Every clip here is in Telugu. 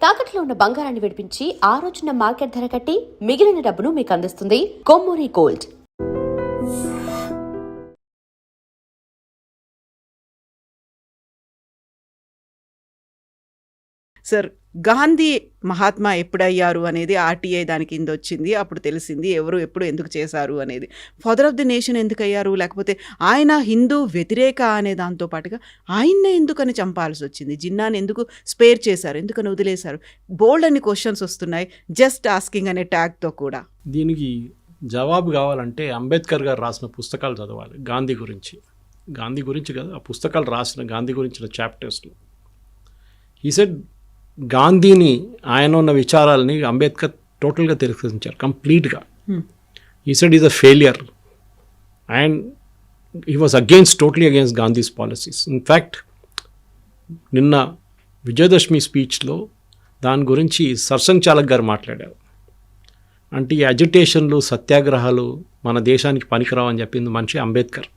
తాకట్లో ఉన్న బంగారాన్ని విడిపించి ఆ రోజున మార్కెట్ ధర కట్టి మిగిలిన డబ్బును మీకు అందిస్తుంది కొమ్మూరి గోల్డ్. సార్, గాంధీ మహాత్మా ఎప్పుడయ్యారు అనేది ఆర్టీఐ దాని కింద వచ్చింది. అప్పుడు తెలిసింది ఎవరు ఎప్పుడు ఎందుకు చేశారు అనేది. ఫాదర్ ఆఫ్ ది నేషన్ ఎందుకు అయ్యారు, లేకపోతే ఆయన హిందూ వ్యతిరేక అనే దాంతో పాటుగా ఆయన్నే ఎందుకని చంపాల్సి వచ్చింది, జిన్నాని ఎందుకు స్పేర్ చేశారు, ఎందుకని వదిలేశారు, బోల్డ్ అన్ని క్వశ్చన్స్ వస్తున్నాయి జస్ట్ ఆస్కింగ్ అనే ట్యాగ్తో కూడా. దీనికి జవాబు కావాలంటే అంబేద్కర్ గారు రాసిన పుస్తకాలు చదవాలి గాంధీ గురించి కదా, ఆ పుస్తకాలు రాసిన గాంధీ గురించిన చాప్టర్స్లో ఈ సెడ్ గాంధీని ఆయన ఉన్న విచారాలని అంబేద్కర్ టోటల్గా తిరస్కరించారు కంప్లీట్గా. ఈ said is a failure and he was totally against Gandhi's policies. In fact నిన్న విజయదశమి స్పీచ్లో దాని గురించి సర్సంఘ్ చాలక్ గారు మాట్లాడారు. అంటే ఈ అజిటేషన్లు సత్యాగ్రహాలు మన దేశానికి పనికిరావు అని చెప్పింది మనిషి Ambedkar.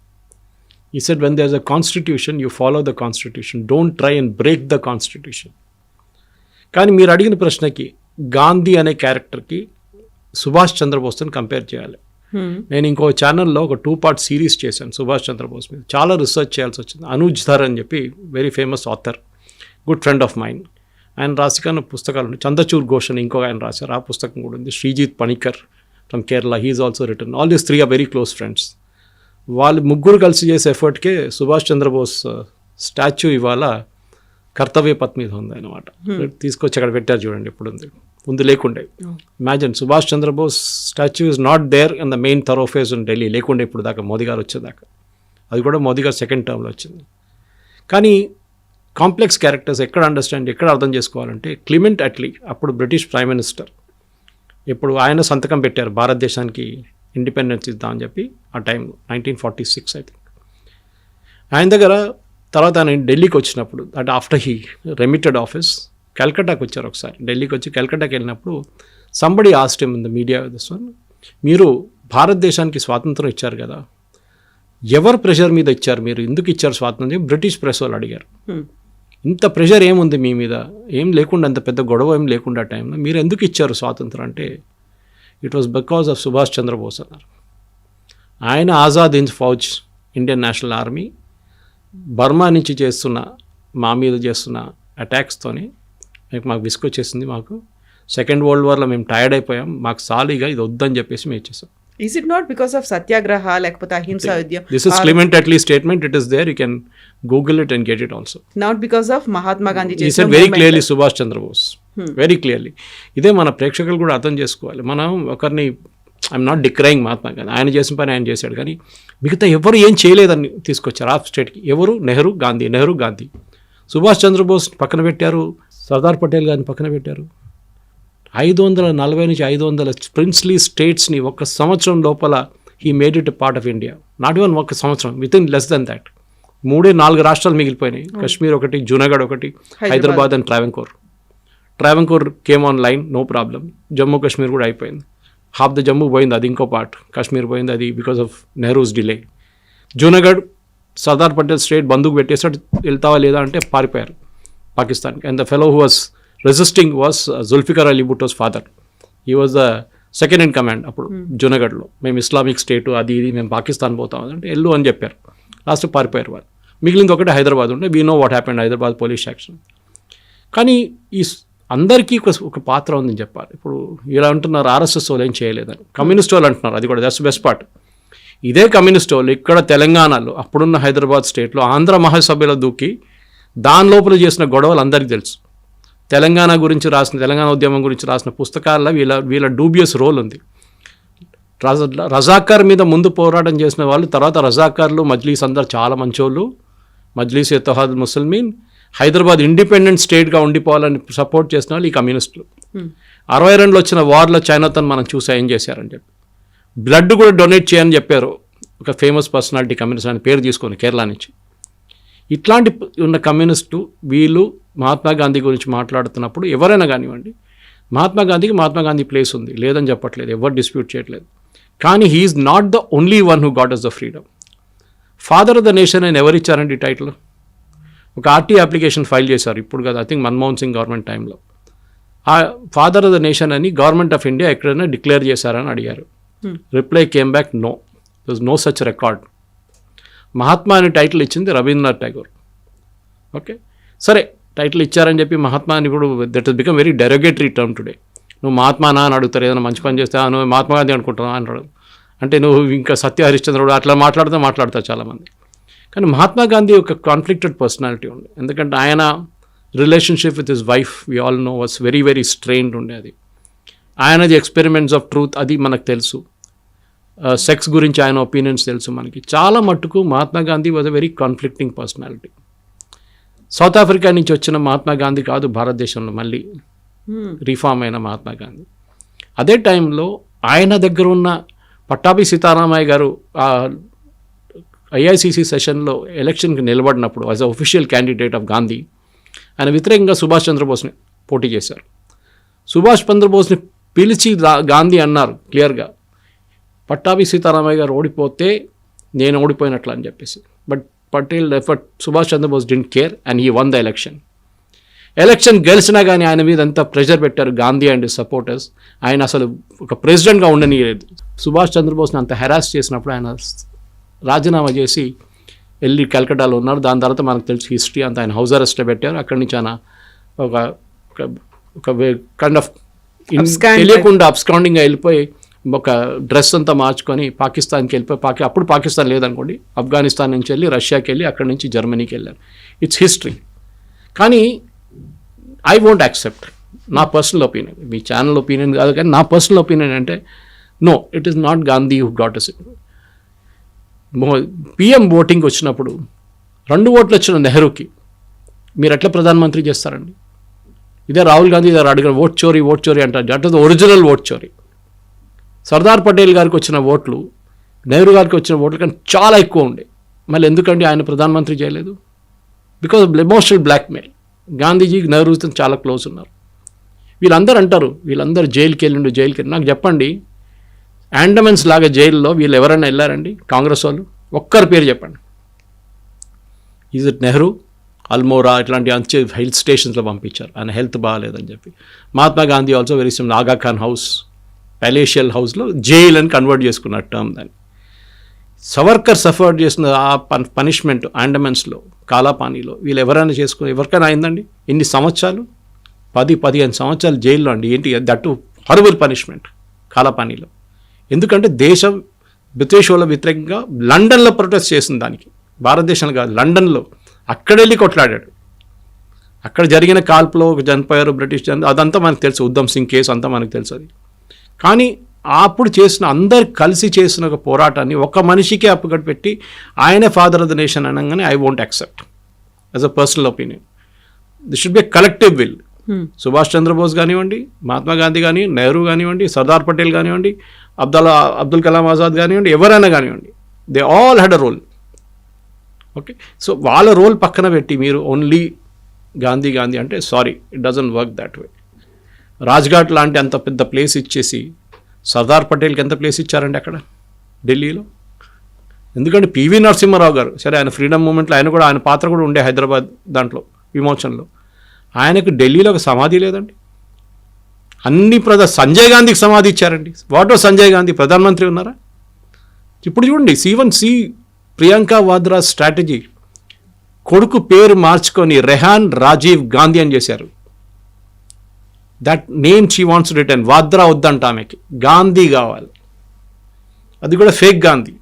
He said when there is a constitution you follow the constitution, don't try and break the constitution. కానీ మీరు అడిగిన ప్రశ్నకి గాంధీ అనే క్యారెక్టర్కి సుభాష్ చంద్రబోస్ని కంపేర్ చేయాలి. నేను ఇంకో ఛానల్లో ఒక 2-part సిరీస్ చేశాను సుభాష్ చంద్రబోస్ మీద. చాలా రీసెర్చ్ చేయాల్సి వచ్చింది. అనూజ్ ధర్ అని చెప్పి very famous author, good friend of mind. ఆయన రాసిన పుస్తకాలు ఉన్నాయి. చంద్రచూర్ ఘోష్ అని ఇంకో ఆయన రాశారు, ఆ పుస్తకం కూడా ఉంది. Sreejith Panicker from Kerala, he's also written. All these 3 are very close friends. వాళ్ళు ముగ్గురు కలిసి చేసే ఎఫర్ట్కే సుభాష్ చంద్రబోస్ స్టాచ్యూ ఇవాళ కర్తవ్య పథ్ మీద ఉంది అనమాట. తీసుకొచ్చి అక్కడ పెట్టారు చూడండి, ఇప్పుడు ఉంది, ముందు లేకుండే. Imagine Subhash Chandra Bose statue is not there in the main thoroughfare in Delhi, లేకుండే ఇప్పుడు దాకా మోదీ గారు వచ్చేదాకా. అది కూడా మోదీ గారు సెకండ్ టర్మ్లో వచ్చింది. కానీ కాంప్లెక్స్ క్యారెక్టర్స్ ఎక్కడ అర్థం చేసుకోవాలంటే క్లిమెంట్ అట్లీ, అప్పుడు బ్రిటిష్ ప్రైమ్ మినిస్టర్, ఇప్పుడు ఆయన సంతకం పెట్టారు భారతదేశానికి ఇండిపెండెన్స్ ఇద్దామని చెప్పి ఆ టైంలో 1946 ఐ థింక్. ఆయన దగ్గర తర్వాత ఆయన ఢిల్లీకి వచ్చినప్పుడు, అంటే ఆఫ్టర్ హీ రెమిటెడ్ ఆఫీస్, కల్కట్టాకి వచ్చారు ఒకసారి. ఢిల్లీకి వచ్చి కల్కట్టాకి వెళ్ళినప్పుడు somebody asked him in the media this one, మీరు భారతదేశానికి స్వాతంత్రం ఇచ్చారు కదా, ఎవరు ప్రెషర్ మీద ఇచ్చారు, మీరు ఎందుకు ఇచ్చారు స్వాతంత్రం? బ్రిటిష్ ప్రెస్ వాళ్ళు అడిగారు. ఇంత ప్రెషర్ ఏముంది మీ మీద, ఏం లేకుండా, అంత పెద్ద గొడవ ఏం లేకుండా టైంలో మీరు ఎందుకు ఇచ్చారు స్వాతంత్రం అంటే, it was because of Subhash Chandrabose అన్నారు. ఆయన Azad Hind Fauj, Indian National Army Burma నుంచి మా మీద చేస్తున్న అటాక్స్తోని మాకు విసుకొచ్చేసింది, మాకు సెకండ్ వరల్డ్ వార్లో మేము టైర్డ్ అయిపోయాం, మాకు సాలీగా ఇది వద్దని చెప్పేసి మేము ఇచ్చేసాం. Is it not because of సత్యాగ్రహ లేకపోతే అహింస విద్య? This is Clement Attlee statement. It is there. You can Google it and get it also. Not because of Mahatma Gandhi. He said very clearly Subhash Chandra Bose. Very clearly. ఇదే మన ప్రేక్షకులు కూడా అర్థం చేసుకోవాలి. మనం ఒకరిని ఐఎమ్ నాట్ డిక్రైయింగ్ మహాత్మా గాంధీ, ఆయన చేసిన పని ఆయన చేశాడు, కానీ మిగతా ఎవరు ఏం చేయలేదని తీసుకొచ్చారు ఆ స్టేట్కి. ఎవరు? నెహ్రూ గాంధీ. సుభాష్ చంద్రబోస్ పక్కన పెట్టారు, సర్దార్ పటేల్ గారిని పక్కన పెట్టారు. 540 నుంచి 500 ప్రిన్స్లీ స్టేట్స్ని ఒక సంవత్సరం లోపల he made it a part of India. Not even ఒక సంవత్సరం, with in less than that 3-4 రాష్ట్రాలు మిగిలిపోయినాయి. కశ్మీర్ ఒకటి, జూనాగఢ్ ఒకటి, Hyderabad and Travancore came on line, no problem. Jammu Kashmir కూడా అయిపోయింది. హాఫ్ ద జమ్మూ పోయింది, అది ఇంకో పార్ట్. కాశ్మీర్ పోయింది, అది because of Nehru's delay. Junagadh Sardar Patel state బందూకు పెట్టేసాడు, వెళ్తావా లేదా అంటే పారిపోయారు పాకిస్తాన్కి. And the fellow who was resisting was Zulfikar Ali Bhutto's father. He was the second in command అప్పుడు జూనాగఢ్లో. మేము ఇస్లామిక్ స్టేటు అది ఇది, మేము పాకిస్తాన్ పోతాం అంటే వెళ్ళు అని చెప్పారు. లాస్ట్ పారిపోయారు వాళ్ళు. మిగిలింది ఒకటి హైదరాబాద్ ఉంటే we know what happened, Hyderabad police action. కానీ ఈ అందరికీ ఒక పాత్ర ఉందని చెప్పాలి. ఇప్పుడు ఇలా అంటున్నారు ఆర్ఎస్ఎస్ వాళ్ళు ఏం చేయలేదని, కమ్యూనిస్ట్ వాళ్ళు అంటున్నారు, అది కూడా దట్స్ బెస్ట్ పార్ట్. ఇదే కమ్యూనిస్ట్ వాళ్ళు ఇక్కడ తెలంగాణలో, అప్పుడున్న హైదరాబాద్ స్టేట్లో ఆంధ్ర మహాసభలో దూకి దాని లోపల చేసిన గొడవలు అందరికీ తెలుసు. తెలంగాణ ఉద్యమం గురించి రాసిన పుస్తకాల్లో వీళ్ళ డూబియస్ రోల్ ఉంది. రజాకార్ మీద ముందు పోరాటం చేసిన వాళ్ళు, తర్వాత రజాకార్లు మజ్లీస్ అందరు చాలా మంచోళ్ళు, మజ్లీస్ ఇత్తెహాదుల్ ముస్లిమీన్, హైదరాబాద్ ఇండిపెండెంట్ స్టేట్గా ఉండిపోవాలని సపోర్ట్ చేసిన వాళ్ళు ఈ కమ్యూనిస్టులు. 62లో వచ్చిన వార్లో చైనాతో మనం చూసా ఏం చేశారని చెప్పి, బ్లడ్ కూడా డొనేట్ చేయని చెప్పారు ఒక ఫేమస్ పర్సనాలిటీ కమ్యూనిస్ట్ అని పేరు తీసుకొని కేరళ నుంచి. ఇట్లాంటి ఉన్న కమ్యూనిస్టు వీళ్ళు మహాత్మా గాంధీ గురించి మాట్లాడుతున్నప్పుడు ఎవరైనా కానివ్వండి, మహాత్మా గాంధీ ప్లేస్ ఉంది, లేదని చెప్పట్లేదు, ఎవరు డిస్ప్యూట్ చేయట్లేదు. కానీ he's not the only one who got us the freedom. Father of the nation అని ఎవరు ఇచ్చారండి టైటిల్? ఒక ఆర్టీ అప్లికేషన్ ఫైల్ చేశారు ఇప్పుడు కదా, I think Manmohan Singh government టైంలో. ఆ ఫాదర్ ఆఫ్ ద నేషన్ అని గవర్నమెంట్ ఆఫ్ ఇండియా ఎక్కడైనా డిక్లేర్ చేశారని అడిగారు. Reply came back no, there no such record. Mahatma అని టైటిల్ ఇచ్చింది రవీంద్రనాథ్ ఠాగూర్. ఓకే, సరే టైటిల్ ఇచ్చారని చెప్పి మహాత్మా అని ఇప్పుడు that is become very derogatory term today. నువ్వు మహాత్మానా అని అడుగుతారు, ఏదైనా మంచి పని చేస్తే నువ్వు మహాత్మా గాంధీ అనుకుంటున్నావు అంటాడు. అంటే నువ్వు ఇంకా సత్య హరిశ్చంద్రుడు అట్లా మాట్లాడతారు చాలామంది. కానీ మహాత్మా గాంధీ ఒక కాన్ఫ్లిక్టెడ్ పర్సనాలిటీ ఉంది. ఎందుకంటే ఆయన relationship with his wife we all know was very very strained ఉండేది. ఆయనది ఎక్స్పెరిమెంట్స్ ఆఫ్ ట్రూత్ అది మనకు తెలుసు. సెక్స్ గురించి ఆయన ఒపీనియన్స్ తెలుసు మనకి. చాలా మట్టుకు Mahatma Gandhi was a very conflicting personality. South Africa నుంచి వచ్చిన మహాత్మా గాంధీ కాదు భారతదేశంలో మళ్ళీ రిఫార్మ్ అయిన మహాత్మా గాంధీ. అదే టైంలో ఆయన దగ్గర ఉన్న పట్టాభి సీతారామయ్య గారు ఐఐసిసి సెషన్లో ఎలక్షన్కి నిలబడినప్పుడు as a official candidate of Gandhi ఆయన వ్యతిరేకంగా సుభాష్ చంద్రబోస్ని పోటీ చేశారు. సుభాష్ చంద్రబోస్ని పిలిచి గాంధీ అన్నారు క్లియర్గా, పట్టాభి సీతారామయ్య గారు ఓడిపోతే నేను ఓడిపోయినట్లు అని చెప్పేసి. But Subhash Chandrabose didn't care and he won the election గెలిచినా కానీ ఆయన మీద ఎంత ప్రెషర్ పెట్టారు గాంధీ అండ్ సపోర్టర్స్. ఆయన అసలు ఒక ప్రెసిడెంట్గా ఉండనియలేదు. సుభాష్ చంద్రబోస్ని అంత హెరాస్ చేసినప్పుడు ఆయన రాజీనామా చేసి వెళ్ళి కలకట్టాలో ఉన్నారు. దాని తర్వాత మనకు తెలిసి హిస్టరీ అంతా ఆయన హౌస్ అరెస్ట్ పెట్టారు. అక్కడి నుంచి ఆయన ఒక కైండ్ ఆఫ్ తెలియకుండా అబ్స్కాండింగ్గా వెళ్ళిపోయి ఒక డ్రెస్ అంతా మార్చుకొని పాకిస్తాన్కి వెళ్ళిపోయి అప్పుడు పాకిస్తాన్ లేదనుకోండి, ఆఫ్ఘనిస్తాన్ నుంచి వెళ్ళి రష్యాకి వెళ్ళి అక్కడి నుంచి జర్మనీకి వెళ్ళారు. It's history. కానీ ఐ వోంట్ యాక్సెప్ట్, నా పర్సనల్ ఒపీనియన్, మీ ఛానల్ ఒపీనియన్ కాదు కానీ నా పర్సనల్ ఒపీనియన్ అంటే no, it is not Gandhi who got us. PM ఓటింగ్కి వచ్చినప్పుడు 2 ఓట్లు వచ్చిన నెహ్రూకి మీరు ఎట్లా ప్రధానమంత్రి చేస్తారండి? ఇదే రాహుల్ గాంధీ గారు అడిగిన ఓట్ చోరీ అంటారు. దట్ ఇస్ ఒరిజినల్ ఓట్ చోరీ. సర్దార్ పటేల్ గారికి వచ్చిన ఓట్లు నెహ్రూ గారికి వచ్చిన ఓట్లు కానీ చాలా ఎక్కువ ఉండే. మళ్ళీ ఎందుకండి ఆయన ప్రధానమంత్రి చేయలేదు? Because of emotional blackmail. Gandhiji నెహ్రూతో చాలా క్లోజ్ ఉన్నారు. వీళ్ళందరూ అంటారు వీళ్ళందరూ జైలుకి వెళ్ళి. నాకు చెప్పండి, అండమన్స్ లాగా జైల్లో వీళ్ళు ఎవరైనా వెళ్ళారండి కాంగ్రెస్ వాళ్ళు? ఒక్కరి పేరు చెప్పండి. ఈజ్ ఇట్ నెహ్రూ, అల్మోరా ఇట్లాంటి అంచే హెల్త్ స్టేషన్స్లో పంపించారు ఆయన హెల్త్ బాగాలేదని చెప్పి. Mahatma Gandhi also very similar. ఆగా ఖాన్ హౌస్, ప్యాలేషియల్ హౌస్లో జైల్ అని కన్వర్ట్ చేసుకున్నారు టర్మ్ దాన్ని. సవర్కర్ సఫర్ చేసిన ఆ పనిష్మెంట్ అండమన్స్లో కాలాపానీలో వీళ్ళు ఎవరికైనా అయిందండి? ఎన్ని సంవత్సరాలు? 10-15 సంవత్సరాలు జైల్లో అండి. ఏంటి దట్టు హారబుల్ పనిష్మెంట్ కాలాపానీలో. ఎందుకంటే దేశం బ్రిటిష్ వాళ్ళ వ్యతిరేకంగా లండన్లో ప్రొటెస్ట్ చేసిన దానికి, భారతదేశంలో కాదు లండన్లో, అక్కడెళ్ళి కొట్లాడాడు. అక్కడ జరిగిన కాల్పులో చనిపోయారు బ్రిటిష్ అదంతా మనకు తెలుసు. ఉద్దమ్ సింగ్ కేసు అంతా మనకు తెలుసు అది. కానీ అప్పుడు అందరు కలిసి చేసిన ఒక పోరాటాన్ని ఒక మనిషికే అప్పగట్టి ఆయనే ఫాదర్ ఆఫ్ ద నేషన్ అనగానే I won't accept as a personal opinion. This should be a collective will. Subhash Chandrabose కానివ్వండి, మహాత్మా గాంధీ కానీ, నెహ్రూ కానివ్వండి, సర్దార్ పటేల్ కానివ్వండి, అబ్దుల్ కలాం ఆజాద్ కానివ్వండి, ఎవరైనా కానివ్వండి, they all had a role. Okay, so వాళ్ళ రోల్ పక్కన పెట్టి మీరు ఓన్లీ గాంధీ అంటే sorry, it doesn't work that way. Rajghat లాంటి అంత పెద్ద ప్లేస్ ఇచ్చేసి సర్దార్ పటేల్కి ఎంత ప్లేస్ ఇచ్చారండి అక్కడ ఢిల్లీలో? ఎందుకంటే పివి నరసింహారావు గారు, సరే ఆయన ఫ్రీడమ్ మూమెంట్లో ఆయన పాత్ర కూడా ఉండే హైదరాబాద్ దాంట్లో విమోచనలో. ఆయనకు ఢిల్లీలో ఒక సమాధి లేదండి. అన్ని సంజయ్ గాంధీకి సమాధి ఇచ్చారండి. వాటో సంజయ్ గాంధీ ప్రధానమంత్రి ఉన్నారా? ఇప్పుడు చూడండి, సి ప్రియాంక వాద్రా స్ట్రాటజీ, కొడుకు పేరు మార్చుకొని రెహాన్ రాజీవ్ గాంధీ అని చేశారు. That name she wants return. Vadra వద్దంట, ఆమెకి గాంధీ కావాలి. అది కూడా fake Gandhi.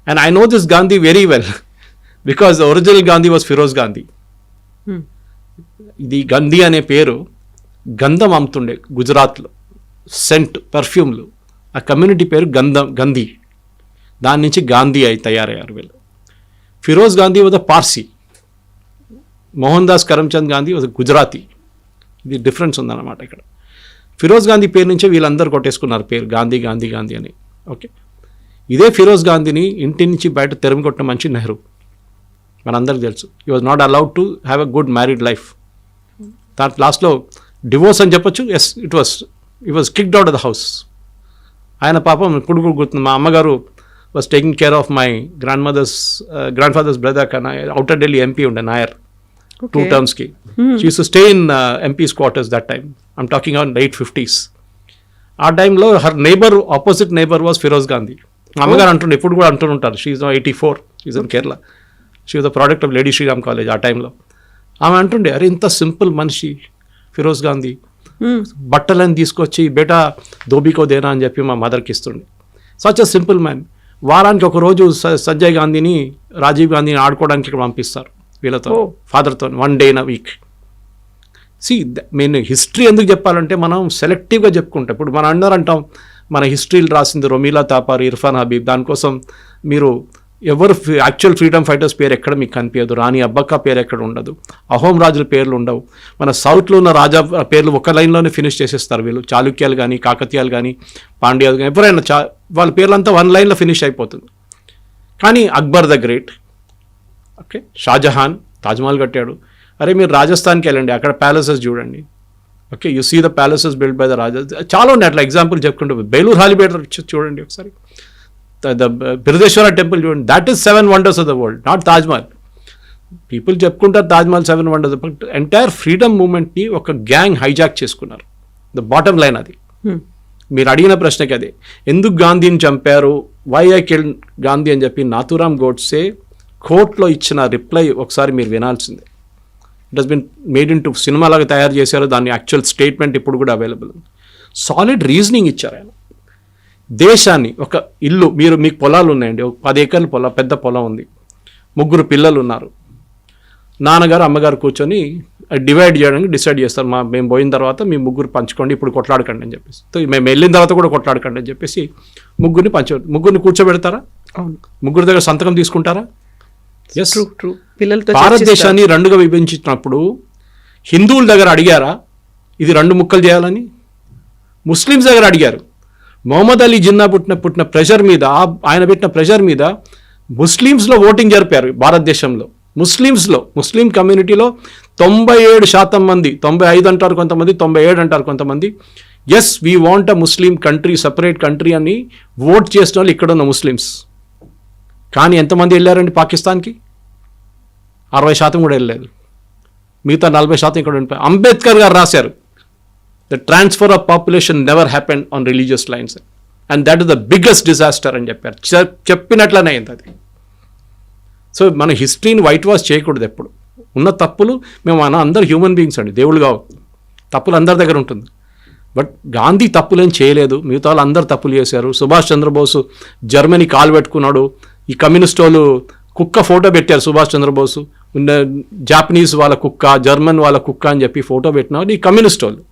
And I know this Gandhi very well because original Gandhi was Feroze Gandhi. ఇది గంధీ అనే పేరు గంధం అమ్ముతుండే గుజరాత్లో, సెంట్ పర్ఫ్యూమ్లు. ఆ కమ్యూనిటీ పేరు గంధీ. దాని నుంచి గాంధీ తయారయ్యారు వీళ్ళు. Feroze Gandhi was a Parsi. Mohandas Karamchand Gandhi was Gujarati. ఇది డిఫరెన్స్ ఉందన్నమాట ఇక్కడ. ఫిరోజ్ గాంధీ పేరు నుంచే వీళ్ళందరూ కొట్టేసుకున్నారు పేరు గాంధీ అని. ఓకే, ఇదే ఫిరోజ్ గాంధీని ఇంటి నుంచి బయట తెరమి కొట్టిన మనిషి నెహ్రూ, మనందరికీ తెలుసు. He was not allowed to have a good married life. దాని లాస్ట్లో డివోర్స్ అని చెప్పొచ్చు. Yes, it was kicked out of the house. ఆయన పాపం ఇప్పుడు గుర్తుంది, మా అమ్మగారు was taking care of my grandfather's brother కన్నా అవుటర్ ఢిల్లీ ఎంపీ ఉండే Nair. 2 termsకి. She used to stay in MP's quarters that time. I'm talking on late 50s. ఆ టైంలో her neighbour, opposite neighbour was Feroze Gandhi. మా అమ్మగారు అంటుండే, ఇప్పుడు కూడా అంటుంటారు, she 84, she in Kerala, she was the product of Lady Shriram College ఆ టైంలో. ఆమె అంటుండే, అరే ఇంత సింపుల్ మనిషి ఫిరోజ్ గాంధీ, బట్టలని తీసుకొచ్చి బేటా దోబీకో దేనా అని చెప్పి మా మదర్కి ఇస్తుండే. Such a simple man. వారానికి ఒక రోజు సంజయ్ గాంధీని, రాజీవ్ గాంధీని ఆడుకోవడానికి ఇక్కడ పంపిస్తారు వీళ్ళతో, ఫాదర్తో, 1 day in a week. నేను హిస్టరీ ఎందుకు చెప్పాలంటే మనం సెలెక్టివ్గా చెప్పుకుంటాం. ఇప్పుడు మనం అందరూ అంటాం మన హిస్టరీలు రాసింది రొమీలా తాపారి, ఇర్ఫాన్ హబీబ్, దానికోసం మీరు ఎవరు యాక్చువల్ ఫ్రీడమ్ ఫైటర్స్ పేరు ఎక్కడ మీకు కనిపించదు, రాణి అబ్బక్క పేరు ఎక్కడ ఉండదు, అహోం రాజుల పేర్లు ఉండవు. మన సౌత్లో ఉన్న రాజా పేర్లు ఒక లైన్లోనే ఫినిష్ చేసేస్తారు వీళ్ళు. చాళుక్యాలు కానీ, కాకతీయాలు కానీ, పాండ్యాలు కానీ, ఎవరైనా వాళ్ళ పేర్లంతా 1 లైన్లో ఫినిష్ అయిపోతుంది. కానీ Akbar the great, okay, Shah Jahan Taj Mahal కట్టాడు. అరే మీరు రాజస్థాన్కి వెళ్ళండి, అక్కడ ప్యాలెసెస్ చూడండి, okay, you see the palaces build by the raja. చాలా ఉన్నాయి అట్లా ఎగ్జాంపుల్ చెప్పుకుంటూ. బేలూర్ హాలిబేట్ చూడండి ఒకసారి, ద బిరుదేశ్వర టెంపుల్ చూడండి, that is 7 wonders of the world, not Taj Mahal. People చెప్పుకుంటారు Taj Mahal 7 wonders, but entire freedom మూమెంట్ని ఒక గ్యాంగ్ హైజాక్ చేసుకున్నారు. ద బాటమ్ లైన్ అది. మీరు అడిగిన ప్రశ్నకి అదే, ఎందుకు గాంధీని చంపారు, వై ఐ కిల్ గాంధీ అని చెప్పి నాథూరామ్ గోడ్సే కోర్టులో ఇచ్చిన రిప్లై ఒకసారి మీరు వినాల్సిందే. It has been made in to cinema లాగా తయారు చేశారు, దాని యాక్చువల్ స్టేట్మెంట్ ఇప్పుడు కూడా అవైలబుల్. సాలిడ్ రీజనింగ్ ఇచ్చారు ఆయన. దేశాన్ని, ఒక ఇల్లు, మీకు పొలాలు ఉన్నాయండి, 10 acres పొలం, పెద్ద పొలం ఉంది, 3 పిల్లలు ఉన్నారు, నాన్నగారు అమ్మగారు కూర్చొని డివైడ్ చేయడానికి డిసైడ్ చేస్తారు. మేము పోయిన తర్వాత మీ 3 పంచుకోండి, ఇప్పుడు కొట్లాడకండి అని చెప్పేసి, మేము వెళ్ళిన తర్వాత కూడా కొట్లాడకండి అని చెప్పేసి 3 కూర్చోబెడతారా? 3 దగ్గర సంతకం తీసుకుంటారా? Yes, true. పిల్లలతో భారతదేశాన్ని 2గా విభజించినప్పుడు హిందువుల దగ్గర అడిగారా ఇది 2 ముక్కలు చేయాలని? ముస్లిమ్స్ దగ్గర అడిగారు. మొహమ్మద్ అలీ జిన్నా పుట్టిన ప్రెషర్ మీద, ఆయన పెట్టిన ప్రెషర్ మీద ముస్లిమ్స్లో ఓటింగ్ జరిపారు భారతదేశంలో. ముస్లిం కమ్యూనిటీలో 97% మంది, 95 అంటారు కొంతమంది, 97 అంటారు కొంతమంది, yes we want a Muslim country, separate country అని ఓట్ చేసిన వాళ్ళు ఇక్కడ ఉన్న ముస్లిమ్స్. కానీ ఎంతమంది వెళ్ళారండి పాకిస్తాన్కి? 60% కూడా వెళ్ళలేదు. మిగతా 40% ఇక్కడ ఉండిపోయి. అంబేద్కర్ గారు రాశారు, the transfer of population never happened on religious lines and that is the biggest disaster అని చెప్పారు. చెప్పినట్లనే అయింది అది. సో మన హిస్టరీని వైట్ వాష్ చేయకూడదు ఎప్పుడు. ఉన్న తప్పులు, మేము అందరు హ్యూమన్ బీయింగ్స్ అండి, దేవుళ్ళు కావు, తప్పులు అందరి దగ్గర ఉంటుంది. బట్ గాంధీ తప్పులేం చేయలేదు, మిగతా వాళ్ళు అందరు తప్పులు చేశారు. సుభాష్ చంద్రబోసు జర్మనీ కాలు పెట్టుకున్నాడు, ఈ కమ్యూనిస్ట్ వాళ్ళు కుక్క ఫోటో పెట్టారు, సుభాష్ చంద్రబోసు, జాపనీస్ వాళ్ళ కుక్క, జర్మన్ వాళ్ళ కుక్క అని చెప్పి ఫోటో పెట్టినారు ఈ కమ్యూనిస్ట్ వాళ్ళు.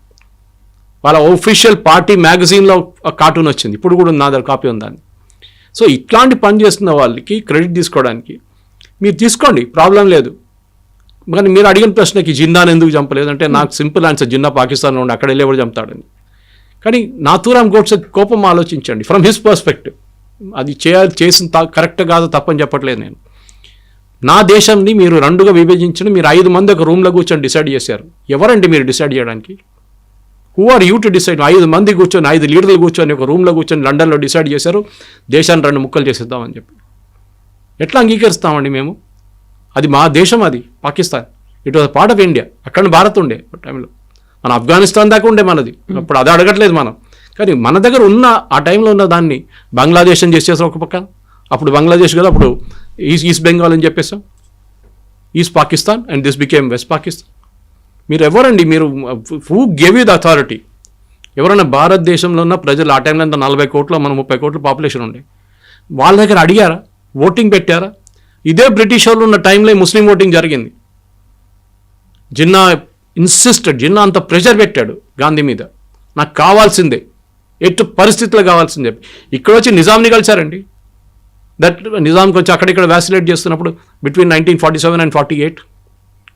వాళ్ళ ఒఫీషియల్ పార్టీ మ్యాగజైన్లో కార్టూన్ వచ్చింది, ఇప్పుడు కూడా నా దగ్గర కాపీ ఉందని. సో ఇట్లాంటి పని చేస్తున్న వాళ్ళకి క్రెడిట్ తీసుకోవడానికి మీరు తీసుకోండి, ప్రాబ్లం లేదు. కానీ మీరు అడిగిన ప్రశ్నకి జిన్నాను ఎందుకు చంపలేదు అంటే నాకు సింపుల్ ఆన్సర్, జిన్నా పాకిస్తాన్లో ఉండి అక్కడ వెళ్ళి ఎవరు చంపుతాడని. కానీ నాథూరామ్ గోడ్సే కోపం ఆలోచించండి ఫ్రమ్ హిస్ పర్స్పెక్టివ్. అది చేసిన కరెక్ట్ కాదు, తప్పని చెప్పట్లేదు నేను. నా దేశాన్ని మీరు 2గా విభజించండి, మీరు 5 మంది ఒక రూమ్లో కూర్చొని డిసైడ్ చేశారు. ఎవరండి మీరు డిసైడ్ చేయడానికి? Who are you to decide? 5 మంది కూర్చొని, 5 లీడర్లు కూర్చొని ఒక రూమ్లో కూర్చొని లండన్లో డిసైడ్ చేశారు దేశాన్ని 2 ముక్కలు చేసేద్దామని చెప్పి. ఎట్లా అంగీకరిస్తామండి మేము? అది మా దేశం, అది Pakistan, it was part of India. అక్కడ భారత్ ఉండే టైంలో, మన ఆఫ్ఘనిస్తాన్ దాకా ఉండే మనది. అప్పుడు అది అడగట్లేదు మనం. కానీ మన దగ్గర ఉన్న ఆ టైంలో ఉన్న దాన్ని బంగ్లాదేశ్ అని చేసేసాం ఒక పక్క. అప్పుడు బంగ్లాదేశ్ కదా, అప్పుడు ఈస్ట్ బెంగాల్ అని చెప్పేసాం, east Pakistan, and this became west Pakistan. మీరు ఎవరండి? మీరు who gave you the authority? ఎవరైనా భారతదేశంలో ఉన్న ప్రజలు ఆ టైంలో అంతా 40 కోట్ల, మన 30 కోట్ల పాపులేషన్ ఉండే, వాళ్ళ దగ్గర అడిగారా? ఓటింగ్ పెట్టారా? ఇదే బ్రిటిష్ వాళ్ళు ఉన్న టైంలో ముస్లిం ఓటింగ్ జరిగింది. జిన్నా జిన్నా అంత ప్రెషర్ పెట్టాడు గాంధీ మీద, నాకు కావాల్సిందే, ఎటు పరిస్థితుల్లో కావాల్సిందే. ఇక్కడ వచ్చి నిజాంని కలిశారండి. దట్ నిజాంకి వచ్చి అక్కడిక్కడ వ్యాసిలేట్ చేస్తున్నప్పుడు బిట్వీన్ 1947 and 48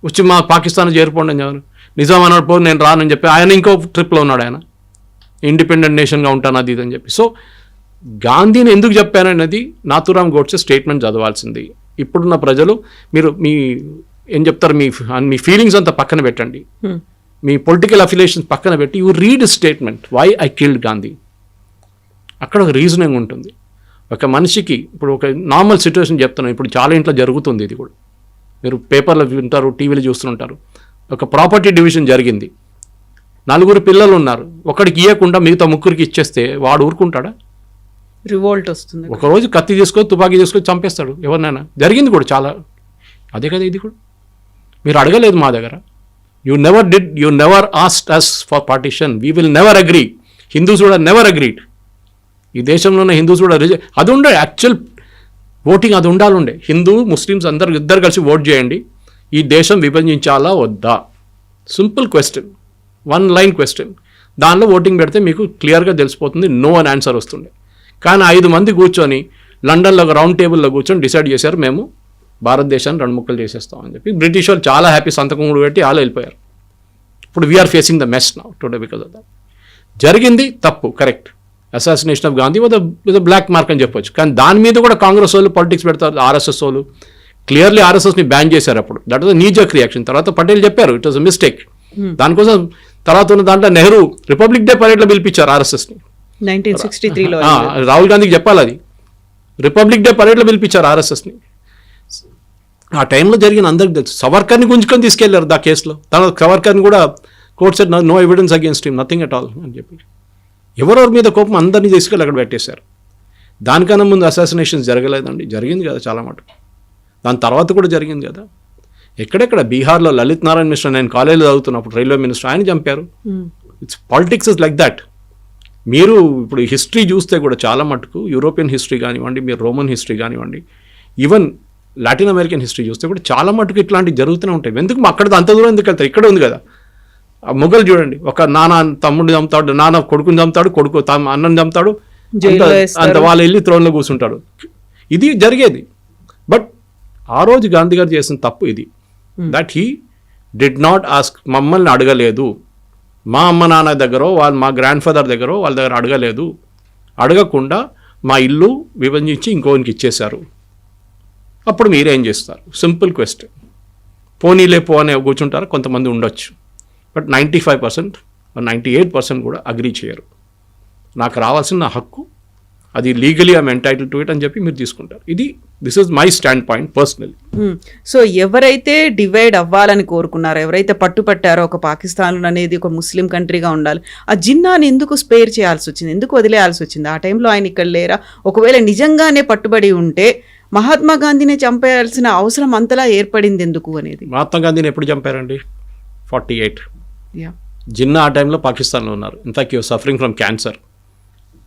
వచ్చి మా పాకిస్తాన్ చేరిపోండి అని చెప్పారు. నిజాం అన్నాడు, పో నేను రానని చెప్పి ఆయన ఇంకో ట్రిప్లో ఉన్నాడు, ఆయన ఇండిపెండెంట్ నేషన్గా ఉంటాను అది ఇదని చెప్పి. సో గాంధీని ఎందుకు చెప్పాననేది నాథూరామ్ గోడ్సే స్టేట్మెంట్ చదవాల్సింది. ఇప్పుడున్న ప్రజలు మీరు ఏం చెప్తారు, మీ ఫీలింగ్స్ అంతా పక్కన పెట్టండి, మీ పొలిటికల్ అఫిలియేషన్స్ పక్కన పెట్టి you read statement why I killed Gandhi. అక్కడ ఒక రీజనింగ్ ఉంటుంది. ఒక మనిషికి ఇప్పుడు ఒక నార్మల్ సిచ్యువేషన్ చెప్తున్నాను, ఇప్పుడు చాలా ఇంట్లో జరుగుతుంది ఇది కూడా. మీరు పేపర్లో వింటారు, టీవీలో చూస్తుంటారు. ఒక ప్రాపర్టీ డివిజన్ జరిగింది, 4 పిల్లలు ఉన్నారు, ఒకడికి ఇవ్వకుండా మిగతా 3కి ఇచ్చేస్తే వాడు ఊరుకుంటాడా? రివోల్ట్ వస్తుంది. ఒకరోజు కత్తి తీసుకొని తుపాకీ తీసుకొని చంపేస్తాడు ఎవరినైనా. జరిగింది కూడా చాలా. అదే కదా ఇది కూడా. మీరు అడగలేదు మా దగ్గర. You never asked us for partition. We will never agree. Hindus కూడా నెవర్ అగ్రీడ్. ఈ దేశంలో ఉన్న హిందూస్ కూడా అది ఉండే యాక్చువల్ ఓటింగ్, అది ఉండాలండే. హిందూ ముస్లిమ్స్ ఇద్దరు కలిసి ఓట్ చేయండి, ఈ దేశం విభజించాలా వద్దా, సింపుల్ క్వశ్చన్, 1 లైన్ క్వశ్చన్. దానిలో ఓటింగ్ పెడితే మీకు క్లియర్గా తెలిసిపోతుంది, నో అని ఆన్సర్ వస్తుండే. కానీ 5 మంది కూర్చొని లండన్లో ఒక రౌండ్ టేబుల్లో కూర్చొని డిసైడ్ చేశారు, మేము భారతదేశాన్ని 2 ముక్కలు చేసేస్తామని చెప్పి. బ్రిటిష్ వాళ్ళు చాలా హ్యాపీ, సంతకం కూడా పెట్టి వాళ్ళు వెళ్ళిపోయారు. ఇప్పుడు we are facing the mess now today because of that. జరిగింది తప్పు, correct. Assassination of Gandhi with black mark అని చెప్పొచ్చు. కానీ దాని మీద కూడా కాంగ్రెస్ వాళ్ళు పాలిటిక్స్ పెడతారు, ఆర్ఎస్ఎస్ వాళ్ళు. క్లియర్లీ ఆర్ఎస్ఎస్ని బ్యాన్ చేశారు అప్పుడు. దట్ వాజ్ నీ జక్ రియాక్షన్. తర్వాత పటేల్ చెప్పారు ఇట్ వాజ్ అ మిస్టేక్. దానికోసం తర్వాత ఉన్న దాంట్లో నెహ్రూ రిపబ్లిక్ డే పరేడ్లో పిలిపించారు ఆర్ఎస్ఎస్ని 1963లో. రాహుల్ గాంధీకి చెప్పాలి, అది రిపబ్లిక్ డే పరేడ్లో పిలిపించారు ఆర్ఎస్ఎస్ని. ఆ టైంలో జరిగిన అందరికి తెలుసు. సవర్కర్ని గుంజుకొని తీసుకెళ్లారు దా కేసులో. తన సవర్కర్ని కూడా court said no evidence against him, nothing at all అని చెప్పి. ఎవరెవరి మీద కోపం అందరినీ తీసుకెళ్ళి అక్కడ పెట్టేశారు. దానికన్నా ముందు అసాసినేషన్స్ జరగలేదండి, జరిగింది కదా చాలా మటుకు. దాని తర్వాత కూడా జరిగింది కదా. ఎక్కడెక్కడ బీహార్లో లలిత్ నారాయణ మిశ్రా, నేను కాలేజీలో చదువుతున్నప్పుడు రైల్వే మినిస్టర్, ఆయన చంపారు. It's politics is like that. మీరు ఇప్పుడు హిస్టరీ చూస్తే కూడా చాలా మటుకు యూరోపియన్ హిస్టరీ కానివ్వండి, మీరు రోమన్ హిస్టరీ కానివ్వండి, ఈవెన్ లాటిన్ అమెరికన్ హిస్టరీ చూస్తే కూడా చాలా మటుకు ఇట్లాంటివి జరుగుతూనే ఉంటాయి. ఎందుకు అక్కడ అంత దూరం ఎందుకు వెళ్తారు? ఇక్కడ ఉంది కదా. మొఘల్ చూడండి, ఒక నాన్న తమ్ముడిని చంపుతాడు, నాన్న కొడుకుని చంపుతాడు, కొడుకు అన్నని చంపుతాడు, అంత వాళ్ళు వెళ్ళి త్రోన్లో కూర్చుంటాడు. ఇది జరిగేది. బట్ ఆ రోజు గాంధీ గారు చేసిన తప్పు ఇది, that he did not ask. మమ్మల్ని అడగలేదు, మా అమ్మ నాన్న దగ్గర, మా గ్రాండ్ ఫాదర్ దగ్గర, వాళ్ళ దగ్గర అడగలేదు. అడగకుండా మా ఇల్లు విభజించి ఇంకోనికి ఇచ్చేశారు. అప్పుడు మీరేం చేస్తారు? Simple question. పోనీలే పో అని కూర్చుంటారు, కొంతమంది ఉండొచ్చు. బట్ 95% 98% కూడా అగ్రీ చేయరు. నాకు రావాల్సిన నా హక్కు, అది legally I'm entitle to it అని చెప్పి మీరు తీసుకుంటారు. This is my stand point personally. So ఎవరైతే డివైడ్ అవ్వాలని కోరుకున్నారో, ఎవరైతే పట్టుపట్టారో ఒక పాకిస్తాన్ అనేది ఒక ముస్లిం కంట్రీగా ఉండాలి, ఆ జిన్నాని ఎందుకు స్పేర్ చేయాల్సి వచ్చింది, ఎందుకు వదిలేయాల్సి వచ్చింది? ఆ టైంలో ఆయన ఇక్కడ లేరా? ఒకవేళ నిజంగానే పట్టుబడి ఉంటే మహాత్మా గాంధీని చంపేయాల్సిన అవసరం అంతలా ఏర్పడింది ఎందుకు అనేది. మహాత్మా గాంధీని ఎప్పుడు చంపారండి? 48. జిన్నా ఆ టైంలో పాకిస్తాన్లో ఉన్నారు. In fact you suffering from cancer.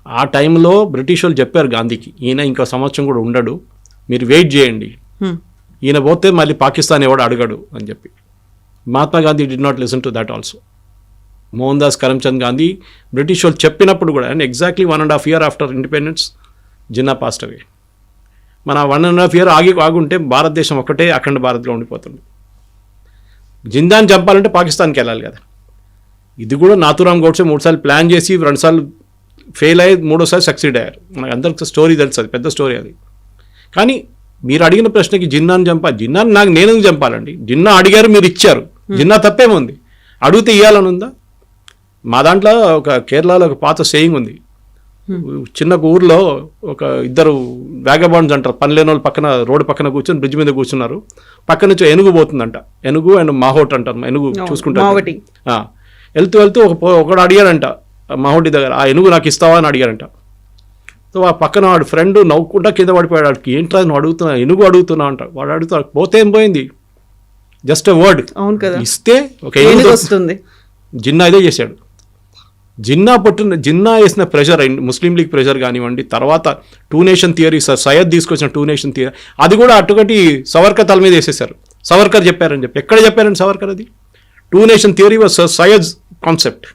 ఆ టైంలో బ్రిటిష్ వాళ్ళు చెప్పారు గాంధీకి, ఈయన ఇంకో సంవత్సరం కూడా ఉండడు, మీరు వెయిట్ చేయండి, ఈయన పోతే మళ్ళీ పాకిస్తాన్ ఎవడు అడగడు అని చెప్పి. Mahatma Gandhi did not listen to that also. Mohandas Karamchand Gandhi British వాళ్ళు చెప్పినప్పుడు కూడా, and exactly 1.5 years after independence Jinnah passed away. మన 1.5 years ఆగుంటే భారతదేశం ఒక్కటే అఖండ భారత్లో ఉండిపోతుంది. జిందాని చంపాలంటే పాకిస్తాన్కి వెళ్ళాలి కదా. ఇది కూడా నాథూరామ్ గోడ్సే 3 సార్లు ప్లాన్ చేసి 2 సార్లు ఫెయిల్ అయ్యి 3వసారి సక్సీడ్ అయ్యారు. మనకు అందరికి స్టోరీ తెలుసు, అది పెద్ద స్టోరీ అది. కానీ మీరు అడిగిన ప్రశ్నకి జిన్నాని జిన్నాని నేను చంపాలండి? జిన్నా అడిగారు, మీరు ఇచ్చారు, జిన్నా తప్పేముంది? అడిగితే ఇవ్వాలని ఉందా? మా దాంట్లో ఒక కేరళలో ఒక పాత సేయింగ్ ఉంది. చిన్న ఊర్లో ఒక 2 వ్యాగబాండ్స్ అంటారు, పని లేని వాళ్ళు పక్కన రోడ్డు పక్కన కూర్చొని బ్రిడ్జ్ మీద కూర్చున్నారు. పక్క నుంచి ఏనుగు పోతుందంట. ఏనుగు అండ్ మాహోట్ అంటారు, ఏనుగు చూసుకుంటారు. వెళ్తూ ఒకడు అడిగాడంట మాహోటి దగ్గర, ఆ ఏనుగు నాకు ఇస్తావా అని అడిగారంట. సో ఆ పక్కన వాడు ఫ్రెండ్ నవ్వుకుంటా కింద పడిపోయాడు. వాడికి ఏంట్రా నువ్వు అడుగుతున్నా, ఏనుగు అడుగుతున్నా అంట. వాడు అడుగుతాడు, పోతే ఏం పోయింది, జస్ట్ ఎ వర్డ్ ఇస్తే ఒక ఏనుగు వస్తుంది. జిన్నా ఇదే చేశాడు. జిన్నా వేసిన ప్రెషర్, ముస్లిం లీగ్ ప్రెషర్ కానివ్వండి, తర్వాత 2 nation థియరీ, సయ్యద్ తీసుకొచ్చిన 2 nation థియరీ, అది కూడా అటుకటి సవర్కర్ తల మీద వేసేసారు. సవర్కర్ చెప్పారని చెప్పి. ఎక్కడ చెప్పారండి సవర్కర్? అది 2 nation theory was Syed concept.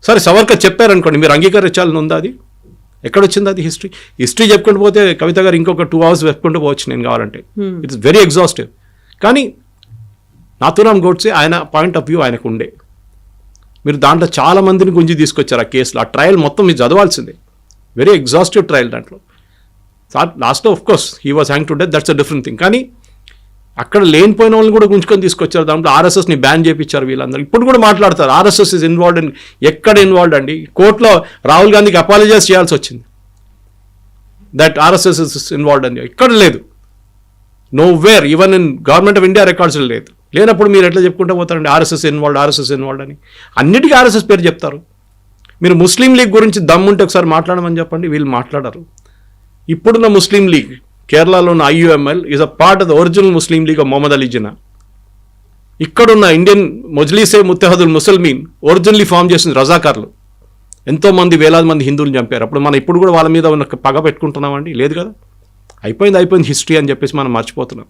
సరే సవర్కర్ చెప్పారనుకోండి, మీరు అంగీకరించాలని ఉందా? అది ఎక్కడొచ్చింది? అది హిస్టరీ చెప్పుకుంటూ పోతే కవిత గారు ఇంకొక 2 hours చెప్పుకుంటూ పోవచ్చు నేను కావాలంటే. It's very exhaustive. కానీ నాథూరామ్ గోడ్సే ఆయన పాయింట్ ఆఫ్ వ్యూ ఆయనకు ఉండే. మీరు దాంట్లో చాలా మందిని గుంజి తీసుకొచ్చారు ఆ కేసులో. ఆ ట్రయల్ మొత్తం మీరు చదవాల్సిందే. Very exhaustive trial. దాంట్లో లాస్ట్లో of course he was hang to death, that's a different thing. కానీ అక్కడ లేనిపోయిన వాళ్ళని కూడా గుంజుకొని తీసుకొచ్చారు. దాంట్లో ఆర్ఎస్ఎస్ని బ్యాన్ చేయించారు వీళ్ళందరూ. ఇప్పుడు కూడా మాట్లాడతారు ఆర్ఎస్ఎస్ ఇస్ ఇన్వాల్వ్డ్ ఇన్. ఎక్కడ ఇన్వాల్వ్డ్ అండి? కోర్టులో రాహుల్ గాంధీకి అపాలజైజ్ చేయాల్సి వచ్చింది దట్ ఆర్ఎస్ఎస్ ఇస్ ఇన్వాల్వ్డ్ అని. ఎక్కడ లేదు. Know where, even in government of India records లేదు. లేనప్పుడు మీరు ఎట్లా చెప్పుకుంటూ పోతారండి ఆర్ఎస్ఎస్ ఇన్వాల్వ్డ్ అని? అన్నిటికీ ఆర్ఎస్ఎస్ పేరు చెప్తారు. మీరు ముస్లిం లీగ్ గురించి దమ్ముంటే ఒకసారి మాట్లాడమని చెప్పండి, వీళ్ళు మాట్లాడరు. ఇప్పుడున్న ముస్లిం లీగ్ కేరళలో ఉన్న IUML is a part of the original Muslim League of Mohammad Ali Jinnah. ఇక్కడున్న Indian Majlise Ittehadul Muslimeen originally form చేసిన రజాకార్లు. ఎంతోమంది వేలాది మంది హిందువులు చంపారు. అప్పుడు మనం ఇప్పుడు కూడా వాళ్ళ మీద ఉన్న పగ పెట్టుకుంటున్నామండి? లేదు కదా. అయిపోయింది హిస్టరీ అని చెప్పేసి మనం మర్చిపోతున్నాం.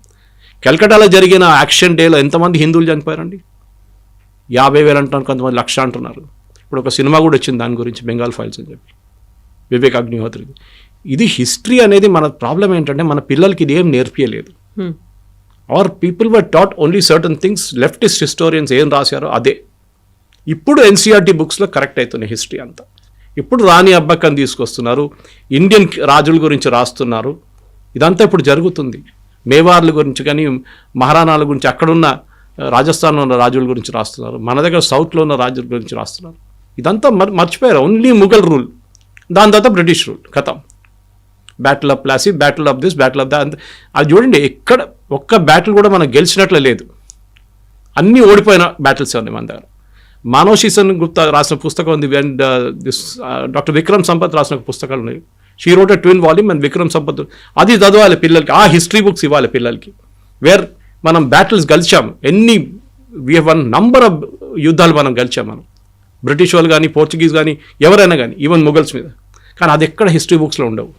కలకటాలో జరిగిన యాక్షన్ డేలో ఎంతమంది హిందువులు చనిపోయారండి? 50,000 అంటున్నారు, కొంతమంది 1,00,000 అంటున్నారు. ఇప్పుడు ఒక సినిమా కూడా వచ్చింది దాని గురించి, బెంగాల్ ఫైల్స్ అని చెప్పి, వివేక్ అగ్నిహోత్రి. ఇది హిస్టరీ అనేది మన ప్రాబ్లం ఏంటంటే మన పిల్లలకి ఇది ఏం నేర్పియలేదు. Our people were taught only certain things. Leftist historians ఏం రాశారో అదే ఇప్పుడు NCERT బుక్స్లో కరెక్ట్ అవుతున్నాయి హిస్టరీ అంతా. ఇప్పుడు రాణి అబ్బక్కని తీసుకొస్తున్నారు, ఇండియన్ రాజుల గురించి రాస్తున్నారు. ఇదంతా ఇప్పుడు జరుగుతుంది. మేవార్ల గురించి కానీ మహారాణాల గురించి, అక్కడున్న రాజస్థాన్లో ఉన్న రాజుల గురించి రాస్తున్నారు, మన దగ్గర సౌత్లో ఉన్న రాజుల గురించి రాస్తున్నారు. ఇదంతా మర్చిపోయారు. ఓన్లీ ముఘల్ రూల్, దాని తర్వాత బ్రిటిష్ రూల్, కథం. Battle of Plassey, battle of this, battle of that. అది చూడండి, ఎక్కడ ఒక్క బ్యాటిల్ కూడా మనం గెలిచినట్లే లేదు. అన్నీ ఓడిపోయిన బ్యాటిల్స్ ఉన్నాయి మన దగ్గర. మానవ్ శీసన్ గుప్తా రాసిన పుస్తకం ఉంది, అండ్ డాక్టర్ విక్రమ్ సంపత్ రాసిన పుస్తకాలు ఉన్నాయి. She wrote a twin volume and Vikram Sampath. అది చదవాలి పిల్లలకి, ఆ హిస్టరీ బుక్స్ ఇవ్వాలి పిల్లలకి. వేర్ మనం బ్యాటిల్స్ గెలిచాము, we have won number of యుద్ధాలు మనం గెలిచాము. మనం బ్రిటిష్ వాళ్ళు కానీ, పోర్చుగీస్ కానీ, ఎవరైనా కానీ, ఈవెన్ ముఘల్స్ మీద. కానీ అది ఎక్కడ హిస్టరీ బుక్స్లో ఉండవు.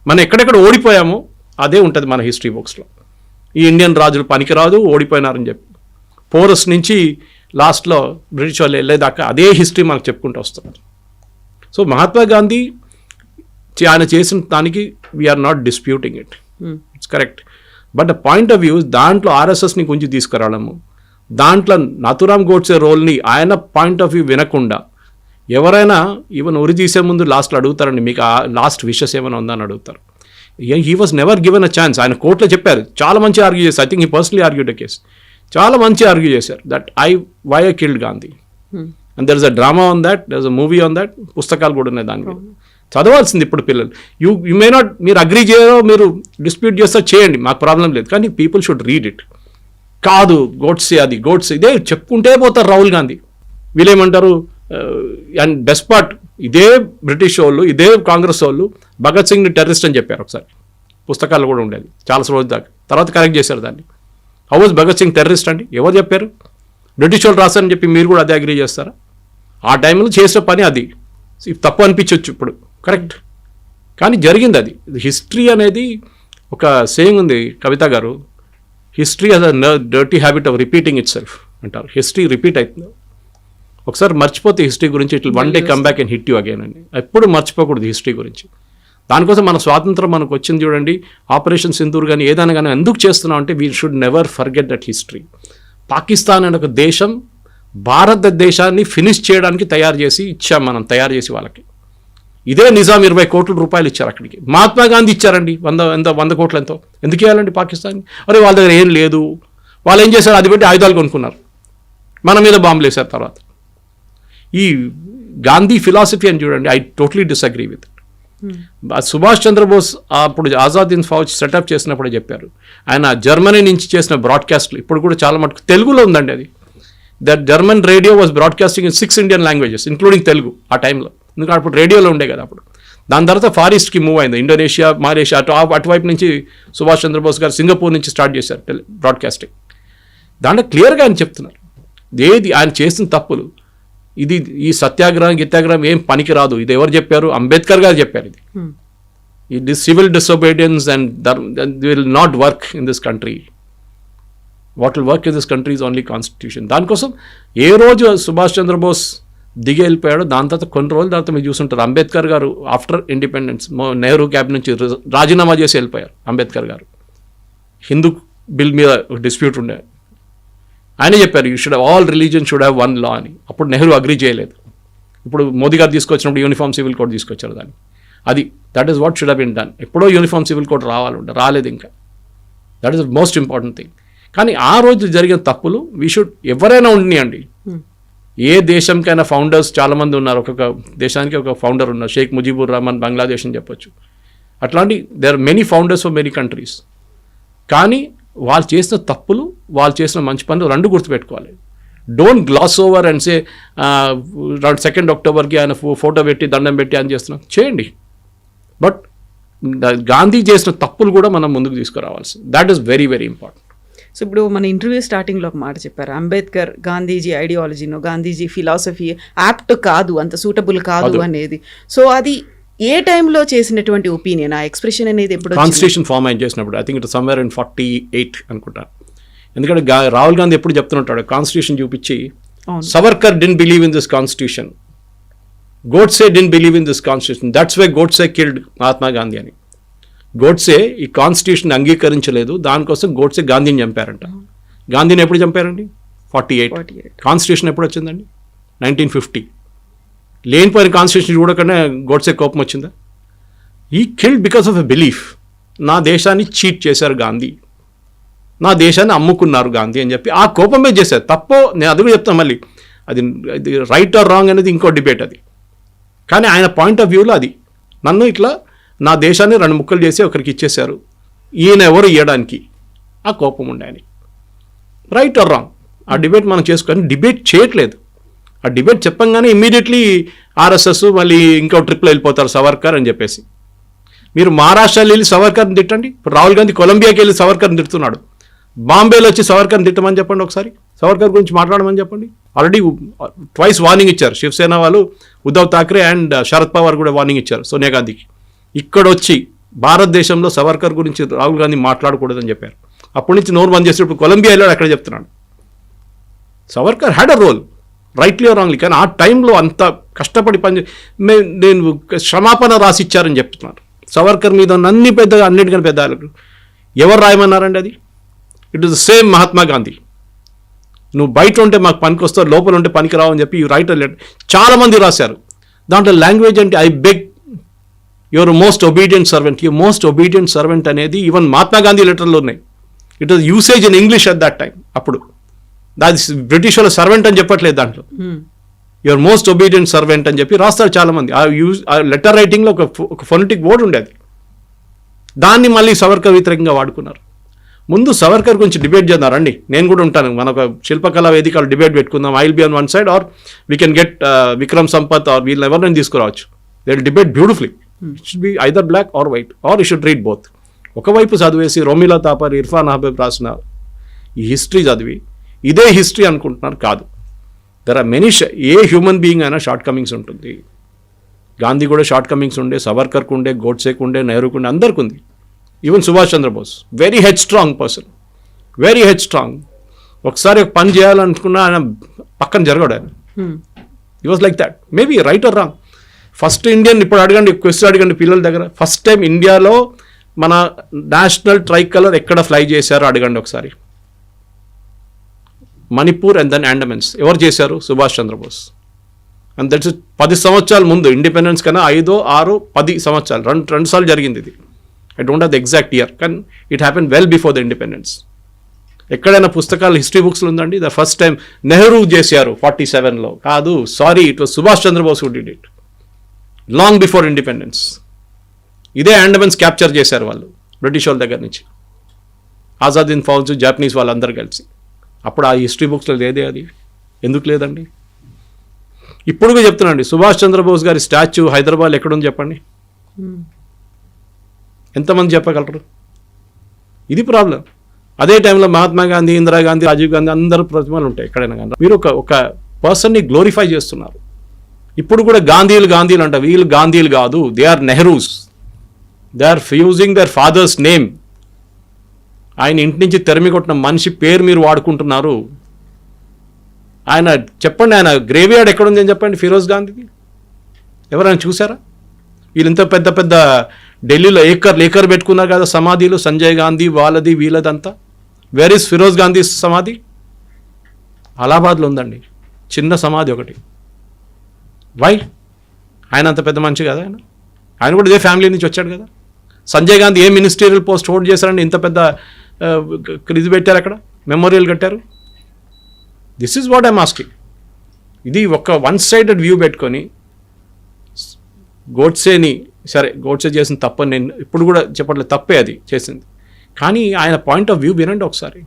మనం ఎక్కడెక్కడ ఓడిపోయామో అదే ఉంటుంది మన హిస్టరీ బుక్స్లో. ఈ ఇండియన్ రాజులు పనికిరాదు, ఓడిపోయినారని చెప్పి పోరస్ నుంచి లాస్ట్లో బ్రిటిష్ వాళ్ళు వెళ్ళేదాకా అదే హిస్టరీ మనకు చెప్పుకుంటూ వస్తుంది. సో మహాత్మా గాంధీ ఆయన చేసిన దానికి we are not disputing it, it's correct. But the point of view, దాంట్లో ఆర్ఎస్ఎస్ని కొంచెం తీసుకురావడము, దాంట్లో నాథురామ్ గోడ్సే రోల్ని ఆయన పాయింట్ ఆఫ్ వ్యూ వినకుండా, ఎవరైనా ఈవెన్ ఉరి తీసే ముందు లాస్ట్లో అడుగుతారండి, మీకు ఆ లాస్ట్ విషెస్ ఏమైనా ఉందని అడుగుతారు. He was never given a chance. ఆయన కోర్టులో చెప్పారు, చాలా మంచి ఆర్గ్యూ చేశారు. I think he personally argued a case. చాలా మంచి ఆర్గ్యూ చేశారు that why I killed Gandhi. And there is a drama on that, there is a movie on that, పుస్తకాలు కూడా ఉన్నాయి దాని మీద. చదవాల్సింది ఇప్పుడు పిల్లలు. యూ మే నాట్, మీరు అగ్రీ చేయరో, మీరు డిస్ప్యూట్ చేస్తా చేయండి, మాకు ప్రాబ్లం లేదు, కానీ పీపుల్ షుడ్ రీడ్ ఇట్. కాదు గోడ్సే, అది గోడ్సే, ఇదే చెప్పుకుంటే పోతారు రాహుల్ గాంధీ. వీళ్ళేమంటారు, అండ్ బెస్ట్ పార్ట్, ఇదే బ్రిటిష్ వాళ్ళు, ఇదే కాంగ్రెస్ వాళ్ళు భగత్ సింగ్ని టెర్రరిస్ట్ అని చెప్పారు ఒకసారి. పుస్తకాలు కూడా ఉండేది చాలా రోజు దాకా, తర్వాత కరెక్ట్ చేశారు దాన్ని. How was Bhagat Singh terrorist అండి? ఎవరు చెప్పారు? బ్రిటిష్ వాళ్ళు రాశారని చెప్పి మీరు కూడా అదే అగ్రీ చేస్తారా? ఆ టైంలో చేసిన పని అది. తప్పు అనిపించవచ్చు ఇప్పుడు, కరెక్ట్, కానీ జరిగింది అది. హిస్టరీ అనేది ఒక సేయింగ్ ఉంది కవిత గారు, history as a dirty habit of repeating it self అంటారు. హిస్టరీ రిపీట్ అవుతుంది. ఒకసారి మర్చిపోతే హిస్టరీ గురించి, it will one day come back and hit you again అని. ఎప్పుడు మర్చిపోకూడదు హిస్టరీ గురించి. దానికోసం మన స్వాతంత్రం మనకు వచ్చింది చూడండి, ఆపరేషన్ సింధూర్ కానీ ఏదైనా కానీ ఎందుకు చేస్తున్నాం అంటే we should never forget that history. Pakistan అనే ఒక దేశం భారతదేశాన్ని ఫినిష్ చేయడానికి తయారు చేసి ఇచ్చాం మనం, తయారు చేసి వాళ్ళకి. ఇదే నిజాం 20 కోట్ల రూపాయలు ఇచ్చారు అక్కడికి. మహాత్మా గాంధీ ఇచ్చారండి 100 కోట్లు ఎంతో. ఎందుకు ఇవ్వాలండి పాకిస్తాన్? అరే వాళ్ళ దగ్గర ఏం లేదు, వాళ్ళు ఏం చేశారు, అది పెట్టి ఆయుధాలు కొనుక్కున్నారు, మన మీద బాంబులు వేశారు తర్వాత. ఈ గాంధీ ఫిలాసఫీ అని చూడండి, I totally disagree with. Subhash Chandrabose అప్పుడు ఆజాద్ హింద్ ఫౌజ్ సెటప్ చేసినప్పుడే చెప్పారు. ఆయన జర్మనీ నుంచి చేసిన బ్రాడ్కాస్ట్లు ఇప్పుడు కూడా చాలా మటుకు తెలుగులో ఉందండి అది. That German radio was broadcasting in 6 Indian languages including Telugu ఆ టైంలో. ఎందుకంటే అప్పుడు రేడియోలో ఉండే కదా అప్పుడు. దాని తర్వాత ఫార్ ఈస్ట్కి మూవ్ అయింది, ఇండోనేషియా, మలేషియా, అటువైపు నుంచి సుభాష్ చంద్రబోస్ గారు సింగపూర్ నుంచి స్టార్ట్ చేశారు బ్రాడ్కాస్టింగ్. దాంట్లో క్లియర్గా ఆయన చెప్తున్నారు ఏది ఆయన చేసిన తప్పులు. ఇది ఈ సత్యాగ్రహం గిత్యాగ్రహం ఏం పనికి రాదు. ఇది ఎవరు చెప్పారు? అంబేద్కర్ గారు చెప్పారు. ఇది civil disobedience and will not work in this country. What will work in this country is only constitution. దానికోసం ఏ రోజు సుభాష్ చంద్రబోస్ దిగి వెళ్ళిపోయాడు, దాని తర్వాత కొన్ని రోజుల తర్వాత మీరు చూస్తుంటారు అంబేద్కర్ గారు ఆఫ్టర్ ఇండిపెండెన్స్ నెహ్రూ క్యాబ్ నుంచి రాజీనామా చేసి వెళ్ళిపోయారు అంబేద్కర్ గారు. హిందూ బిల్ మీద డిస్ప్యూట్ ఉండే, ఆయనే చెప్పారు you should all religion should have 1 లా అని. అప్పుడు నెహ్రూ అగ్రీ చేయలేదు. ఇప్పుడు మోదీ గారు తీసుకొచ్చినప్పుడు యూనిఫామ్ సివిల్ కోడ్ తీసుకొచ్చారు దాన్ని. అది that is what should have been done. ఎప్పుడో యూనిఫామ్ సివిల్ కోడ్ రాలేదు ఇంకా. That is the most important thing. కానీ ఆ రోజు జరిగిన తప్పులు వీ షుడ్ ఎవరైనా ఉండియండి. ఏ దేశంకైనా ఫౌండర్స్ చాలామంది ఉన్నారు, ఒక్కొక్క దేశానికి ఒక ఫౌండర్ ఉన్నారు. షేక్ ముజీబుర్ రహమాన్ బంగ్లాదేశ్ అని చెప్పొచ్చు. అట్లాంటి there are many founders for many countries. కానీ వాళ్ళు చేసిన తప్పులు, వాళ్ళు చేసిన మంచి పనులు రెండు గుర్తుపెట్టుకోవాలి. Don't glass over and say 2 అక్టోబర్కి ఆయన ఫోటో పెట్టి దండం పెట్టి అని చేస్తున్నాం, చేయండి. బట్ గాంధీ చేసిన తప్పులు కూడా మనం ముందుకు తీసుకురావాల్సి, that is very very important. So ఇప్పుడు మన ఇంటర్వ్యూ స్టార్టింగ్లో ఒక మాట చెప్పారు, అంబేద్కర్ గాంధీజీ ఐడియాలజీనో గాంధీజీ ఫిలాసఫీ యాప్ట్ కాదు, అంత సూటబుల్ కాదు అనేది. సో అది ఏ టైంలో చేసినటువంటి ఒపీనియన్, ఆ ఎక్స్ప్రెషన్ అనేది ఎప్పుడు? కాన్స్టిట్యూషన్ ఫామ్ అయిన చేసినప్పుడు, I think it somewhere in 48 అనుకుంటా. ఎందుకంటే రాహుల్ గాంధీ ఎప్పుడు చెప్తుంటాడు, కాన్స్టిట్యూషన్ చూపించి Savarkar didn't believe in this constitution, Godse didn't believe in this constitution, that's why Godse killed Mahatma Gandhi అని. గోడ్సే ఈ కాన్స్టిట్యూషన్ అంగీకరించలేదు, దానికోసం గోడ్సే గాంధీని చంపారంట. గాంధీని ఎప్పుడు చంపారండి? 48. కాన్స్టిట్యూషన్ ఎప్పుడు వచ్చిందండి? 1950. లేనిపోయిన కాన్స్టిట్యూషన్ చూడకుండా గోడ్సే కోపం వచ్చిందా? ఈ killed because of a belief. నా దేశాన్ని చీట్ చేశారు గాంధీ, నా దేశాన్ని అమ్ముకున్నారు గాంధీ అని చెప్పి ఆ కోపమే చేశారు. తప్పో నేను అది కూడా చెప్తాను, మళ్ళీ అది రైట్ ఆర్ రాంగ్ అనేది ఇంకో డిబేట్ అది. కానీ ఆయన పాయింట్ ఆఫ్ వ్యూలో అది, నన్ను ఇట్లా నా దేశాన్ని 2 ముక్కలు చేసి ఒకరికి ఇచ్చేశారు, ఈయన ఎవరు ఇవ్వడానికి, ఆ కోపం ఉండే అని. రైట్ ఆర్ రాంగ్ ఆ డిబేట్ మనం చేసుకొని డిబేట్ చేయట్లేదు. ఆ డిబేట్ చెప్పంగానే ఇమ్మీడియట్లీ ఆర్ఎస్ఎస్ మళ్ళీ ఇంకో ట్రిప్లో వెళ్ళిపోతారు సవర్కర్ అని చెప్పేసి. మీరు మహారాష్ట్రలో వెళ్ళి సవర్కర్ని తిట్టండి, ఇప్పుడు రాహుల్ గాంధీ కొలంబియాకి వెళ్ళి సవర్కర్ని తిడుతున్నాడు. బాంబేలో వచ్చి సవర్కర్ని తిట్టమని చెప్పండి, ఒకసారి సవర్కర్ గురించి మాట్లాడమని చెప్పండి. ఆల్రెడీ ట్వైస్ వార్నింగ్ ఇచ్చారు శివసేన వాళ్ళు, ఉద్ధవ్ ఠాక్రే అండ్ శరద్ పవార్ కూడా వార్నింగ్ ఇచ్చారు సోనియా గాంధీకి. ఇక్కడ వచ్చి భారతదేశంలో సవర్కర్ గురించి రాహుల్ గాంధీ మాట్లాడకూడదని చెప్పారు. అప్పటి నుంచి నోరు బంద్ చేసినప్పుడు కొలంబియా వెళ్ళాడు, అక్కడ చెప్తున్నాడు. Savarkar had a role, rightly or wrongly, కానీ ఆ టైంలో అంత కష్టపడి నేను క్షమాపణ రాసిచ్చారని చెప్తున్నారు. సవర్కర్ మీద అన్ని పెద్దగా, అన్నిటికన్నా పెద్ద ఎవరు రాయమన్నారండి అది? It is the same Mahatma Gandhi. నువ్వు బయట ఉంటే మాకు పనికి వస్తావు, లోపల ఉంటే పనికి రావు అని చెప్పి యూ రైట్ లెటర్ చాలామంది రాశారు. దాంట్లో లాంగ్వేజ్ అంటే I beg your most obedient servant, your most obedient servant అనేది ఈవెన్ మహాత్మా గాంధీ లెటర్లో ఉన్నాయి. It was usage in English at that time. అప్పుడు దాని బ్రిటిష్ వాళ్ళ సర్వెంట్ అని చెప్పట్లేదు, దాంట్లో యువర్ మోస్ట్ ఒబీడియంట్ సర్వెంట్ అని చెప్పి రాస్తారు చాలామంది. ఆ లెటర్ రైటింగ్లో ఒక ఫొనెటిక్ వర్డ్ ఉండేది, దాన్ని మళ్ళీ సవర్కర్ వ్యతిరేకంగా వాడుకున్నారు. ముందు సవర్కర్ గురించి డిబేట్ చేద్దారండి, నేను కూడా ఉంటాను, మన ఒక శిల్పకళా వేదికలు డిబేట్ పెట్టుకుందాం. I will be on one side or we can get Vikram Sampath or వీళ్ళని ఎవరినైనా తీసుకురావచ్చు. They will debate beautifully. It should be either black or white or you should read both. ఒకవైపు చదివేసి రోమిలా తాపర్, ఇర్ఫాన్ అహ్మద్ రాసిన ఈ హిస్టరీ చదివి ఇదే హిస్టరీ అనుకుంటున్నారు, కాదు. There are many, a human being అయినా షార్ట్ కమింగ్స్ ఉంటుంది. గాంధీ కూడా షార్ట్ కమింగ్స్ ఉండే, సవర్కర్కు ఉండే, గోడ్సేకు ఉండే, నెహ్రూకు ఉండే, అందరికి ఉంది. Even Subhash Chandrabose very headstrong person, very headstrong. ఒకసారి ఒక పని చేయాలనుకున్నా ఆయన పక్కన జరగడు. ఆయన he was like that. Maybe right or wrong. First Indian, ఇప్పుడు అడగండి, క్వశ్చన్ అడగండి పిల్లల దగ్గర, ఫస్ట్ టైం ఇండియాలో మన నేషనల్ ట్రై కలర్ ఎక్కడ ఫ్లై చేశారో అడగండి ఒకసారి. Manipur and then Andamans. ఎవరు చేశారు? సుభాష్ చంద్రబోస్. అండ్ దట్స్ 10 సంవత్సరాల ముందు, ఇండిపెండెన్స్ కన్నా 5, 6, 10 సంవత్సరాలు, రెండు సార్లు జరిగింది ఇది. I don't have the exact year, కానీ it happen well before the independence. ఎక్కడైనా పుస్తకాలు, హిస్టరీ బుక్స్లో ఉందండి ద ఫస్ట్ టైం నెహ్రూ చేశారు 47లో, కాదు, sorry, it was Subhash Chandrabose who did it long before independence. ఇదే అండమాన్స్ క్యాప్చర్ చేశారు వాళ్ళు బ్రిటిష్ వాళ్ళ దగ్గర నుంచి, ఆజాదీన్ ఫౌజ్, జాపనీస్ వాళ్ళందరూ కలిసి. అప్పుడు ఆ హిస్టరీ బుక్స్లో లేదే అది, ఎందుకు లేదండి? ఇప్పుడు కూడా చెప్తున్నాండి, సుభాష్ చంద్రబోస్ గారి స్టాచ్యూ హైదరాబాద్ ఎక్కడుంది చెప్పండి, ఎంతమంది చెప్పగలరు? ఇది ప్రాబ్లం. అదే టైంలో మహాత్మా గాంధీ, ఇందిరాగాంధీ, రాజీవ్ గాంధీ అందరూ ప్రతిమలు ఉంటాయి ఎక్కడైనా. కానీ మీరు ఒక పర్సన్ని గ్లోరిఫై చేస్తున్నారు. ఇప్పుడు కూడా గాంధీలు అంట, వీళ్ళు గాంధీలు కాదు, they are Nehrus. They are using their father's name. ఆయన ఇంటి నుంచి తెరమి కొట్టిన మనిషి పేరు మీరు వాడుకుంటున్నారు. ఆయన చెప్పండి, ఆయన గ్రేవ్యార్డ్ ఎక్కడుంది అని చెప్పండి, ఫిరోజ్ గాంధీది. ఎవరైనా చూసారా? వీళ్ళు ఇంత పెద్ద పెద్ద ఢిల్లీలో ఏకర్ పెట్టుకున్నారు కదా సమాధిలు, సంజయ్ గాంధీ వాళ్ళది వీళ్ళదంతా. వేర్ ఈస్ ఫిరోజ్ గాంధీ సమాధి? అలహాబాద్లో ఉందండి, చిన్న సమాధి ఒకటి. వై? ఆయన అంత పెద్ద మనిషి కదా ఆయన కూడా ఇదే ఫ్యామిలీ నుంచి వచ్చాడు కదా. సంజయ్ గాంధీ ఏ మినిస్టీరియల్ పోస్ట్ హోల్డ్ చేశారండి, ఇంత పెద్ద ఇది పెట్టారు అక్కడ, మెమోరియల్ కట్టారు. This is what I'm asking. ఇది ఒక వన్ సైడెడ్ వ్యూ పెట్టుకొని గోడ్సేని, సరే గోడ్సే చేసిన తప్పని నేను ఇప్పుడు కూడా చెప్పట్లేదు, తప్పే అది చేసింది, కానీ ఆయన పాయింట్ ఆఫ్ వ్యూ వినండి ఒకసారి,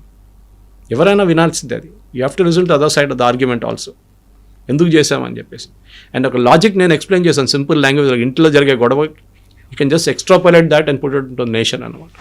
ఎవరైనా వినాల్సిందే అది. You have to result other side of the argument also, ఎందుకు చేసామని చెప్పేసి. అండ్ ఒక లాజిక్ నేను ఎక్స్ప్లెయిన్ చేశాను సింపుల్ లాంగ్వేజ్. ఇంట్లో జరిగే గొడవ you can just extrapolate that and put it to nation అనమాట.